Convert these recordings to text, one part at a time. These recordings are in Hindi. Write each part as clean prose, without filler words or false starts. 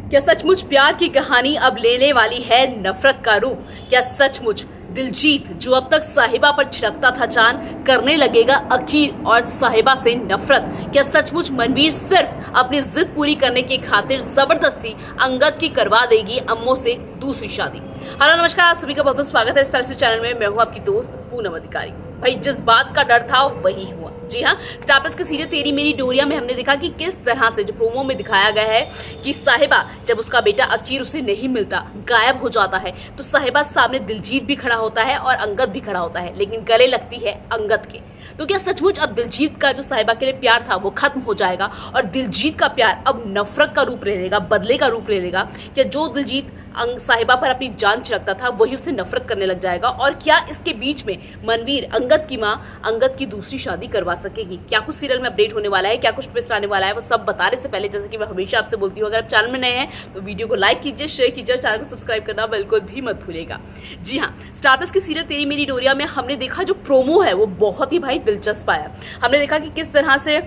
क्या सचमुच प्यार की कहानी अब लेने वाली है नफरत का रूप? क्या सचमुच दिलजीत, जो अब तक साहिबा पर छिड़कता था जान, करने लगेगा अकीर और साहिबा से नफरत? क्या सचमुच मनवीर सिर्फ अपनी जिद पूरी करने की खातिर जबरदस्ती अंगद की करवा देगी अम्मो से दूसरी शादी? हेलो नमस्कार, आप सभी का बहुत बहुत स्वागत है इस पैसे चैनल में। मैं हूं आपकी दोस्त पूनम अधिकारी। भाई, जिस बात का डर था वही हुआ। जी हाँ, स्टार प्लस के सीरियल तेरी मेरी डोरिया में हमने देखा कि किस तरह से जो प्रोमो में दिखाया गया है कि साहिबा, जब उसका बेटा अकीर उसे नहीं मिलता, गायब हो जाता है, तो साहिबा सामने दिलजीत भी खड़ा होता है और अंगद भी खड़ा होता है, लेकिन गले लगती है अंगद के। तो क्या सचमुच अब दिलजीत का जो साहिबा के लिए प्यार था वो खत्म हो जाएगा और दिलजीत का प्यार अब नफरत का रूप ले लेगा, बदले का रूप ले लेगा? क्या जो दिलजीत साहिबा पर अपनी जान छिड़कता था वही उससे नफरत करने लग जाएगा? और क्या इसके बीच में मनवीर अंगद की माँ अंगद की दूसरी शादी करवा सकेगी? क्या कुछ सीरियल में अपडेट होने वाला है, क्या कुछ ट्विस्ट आने वाला है, वो सब बताने से पहले, जैसे कि मैं हमेशा आपसे बोलती हूँ, अगर आप चैनल में नए हैं तो वीडियो को लाइक कीजिए, शेयर कीजिए, चैनल को सब्सक्राइब करना बिल्कुल भी मत भूलिएगा। जी हाँ, स्टार प्लस की सीरियल तेरी मेरी डोरिया में हमने देखा जो प्रोमो है वो बहुत ही भाई दिलचस्प आया। हमने देखा कि किस तरह से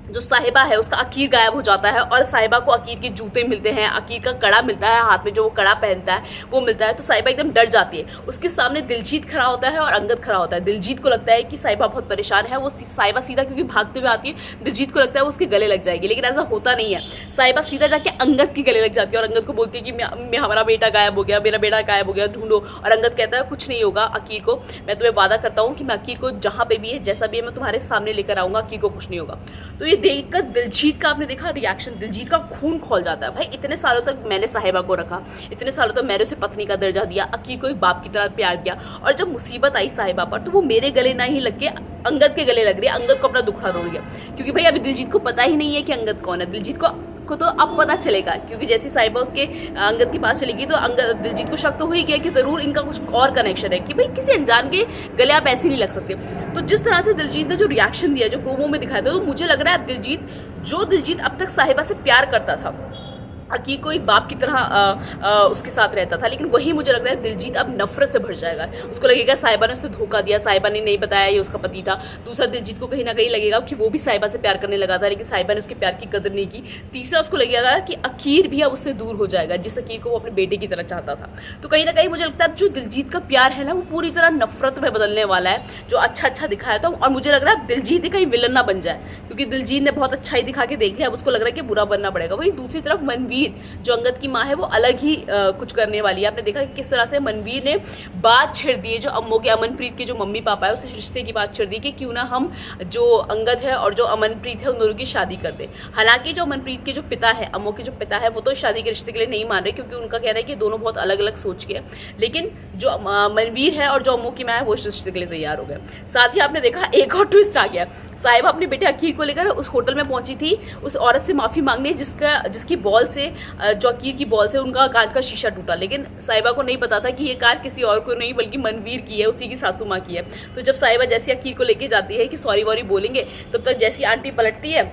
जो साहिबा है उसका अकीर गायब हो जाता है और साहिबा को अकीर के जूते मिलते हैं, अकीर का कड़ा मिलता है, हाथ में जो वो कड़ा पहनता है वो मिलता है। तो साहिबा एकदम डर जाती है। उसके सामने दिलजीत खड़ा होता है और अंगद खड़ा होता है। दिलजीत को लगता है कि साहिबा बहुत परेशान है, वो साहिबा सीधा क्योंकि भागते हुए आती है, दिलजीत को लगता है वो उसके गले लग जाएगी, लेकिन ऐसा होता नहीं है। साहिबा सीधा जाके अंगद के गले लग जाती है और अंगद को बोलती है कि हमारा बेटा गायब हो गया, मेरा बेटा गायब हो गया, ढूंढो। और अंगद कहता है कुछ नहीं होगा अकीर को, मैं तुम्हें वादा करता हूँ कि मैं अकीर को जहाँ पे भी है, जैसा भी है, मैं तुम्हारे सामने लेकर आऊँगा, अकीर को कुछ नहीं होगा। तो ये देखकर दिलजीत का आपने देखा रिएक्शन, दिलजीत का खून खोल जाता है। भाई, इतने सालों तक मैंने साहिबा को रखा, इतने सालों तक मैंने उसे पत्नी का दर्जा दिया, अकीर को एक बाप की तरह प्यार दिया, और जब मुसीबत आई साहिबा पर तो वो मेरे गले ना ही लग के अंगद के गले लग रही है, अंगद को अपना दुखड़ा रो रही है। क्योंकि भाई अभी दिलजीत को पता ही नहीं है कि अंगद कौन है। दिलजीत को तो अब पता चलेगा, क्योंकि जैसी साहिबा उसके अंगद के पास चलेगी तो अंगद दिलजीत को शक तो हो ही गया कि जरूर इनका कुछ और कनेक्शन है, कि भाई किसी अनजान के गले आप ऐसे नहीं लग सकते। तो जिस तरह से दिलजीत ने जो रिएक्शन दिया, जो प्रोमो में दिखाया था, तो मुझे लग रहा है जो दिलजीत अब तक साहिबा से प्यार करता था, अकीर को एक बाप की तरह उसके साथ रहता था, लेकिन वही मुझे लग रहा है दिलजीत अब नफरत से भर जाएगा। उसको लगेगा साहिबा ने उसे धोखा दिया, साहिबा ने नहीं बताया ये उसका पति था। दूसरा, दिलजीत को कहीं ना कहीं लगेगा कि वो भी साहिबा से प्यार करने लगा था, लेकिन साहिबा ने उसके प्यार की कदर नहीं की। तीसरा, उसको लगेगा कि अकीर भी अब उससे दूर हो जाएगा, जिस अकीर को वो अपने बेटे की तरह चाहता था। तो कहीं ना कहीं मुझे लगता है जो दिलजीत का प्यार है ना, वो पूरी तरह नफरत में बदलने वाला है, जो अच्छा दिखाया था। और मुझे लग रहा है दिलजीत ही कहीं विलन ना बन जाए, क्योंकि दिलजीत ने बहुत अच्छा ही दिखा के देख लिया, अब उसको लग रहा है कि बुरा बनना पड़ेगा। वहीं दूसरी तरफ मनवीर, जो अंगद की माँ है, वो अलग ही कुछ करने वाली है। आपने देखा कि किस तरह से मनवीर ने बात छेड़ दी है, जो अम्मो के, अमनप्रीत के जो मम्मी पापा है, उस रिश्ते की बात छेड़ दी कि क्यों ना हम जो अंगद है और जो अमनप्रीत है उन दोनों की शादी कर दे। हालांकि जो अमनप्रीत के जो पिता है, अम्मो के जो पिता है, वो तो शादी के रिश्ते के लिए नहीं मान रहे, क्योंकि उनका कहना है कि दोनों बहुत अलग अलग सोच के हैं। लेकिन जो मनवीर है और जो अम्मो की माँ है वो इस रिश्ते के लिए तैयार हो गए। साथ ही आपने देखा एक और ट्विस्ट आ गया। साहिबा अपने बेटे अकीर को लेकर उस होटल में पहुंची थी उस औरत से माफ़ी मांगने जिसकी बॉल से, जो अकीर की बॉल से उनका कांच का शीशा टूटा। लेकिन साहिबा को नहीं पता था कि ये कार किसी और को नहीं बल्कि मनवीर की है, उसी की सासू माँ की है। तो जब साहिबा जैसी अकीर को लेके जाती है कि सॉरी वॉरी बोलेंगे, तब तक जैसी आंटी पलटती है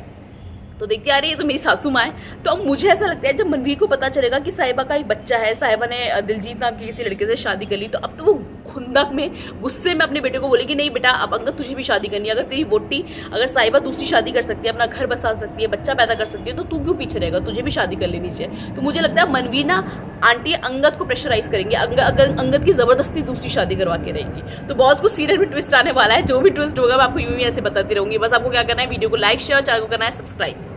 तो देखती आ रही है तो मेरी सासू माँ है। तो अब मुझे ऐसा लगता है जब मनवीर को पता चलेगा कि साहिबा का एक बच्चा है, साहिबा ने दिलजीत नाम के किसी लड़के से शादी कर ली, तो अब तो वो खुंदक में, गुस्से में अपने बेटे को बोलेगी नहीं बेटा, अब अंगद तुझे भी शादी करनी है। अगर तेरी वोटी, अगर साहिबा दूसरी शादी कर सकती है, अपना घर बसा सकती है, बच्चा पैदा कर सकती है, तो तू क्यों पीछे रहेगा? तुझे भी शादी कर लेनी चाहिए। तो मुझे लगता है मनवीर ना आंटी अंगद को प्रेशराइज करेंगे, अगर अंगद की जबरदस्ती दूसरी शादी करवा के रहेंगी। तो बहुत कुछ सीरियल में ट्विस्ट आने वाला है। जो भी ट्विस्ट होगा मैं आपको यूं ही ऐसे बताती रहूंगी। बस आपको क्या करना है, वीडियो को लाइक, शेयर, चैनल को करना है सब्सक्राइब।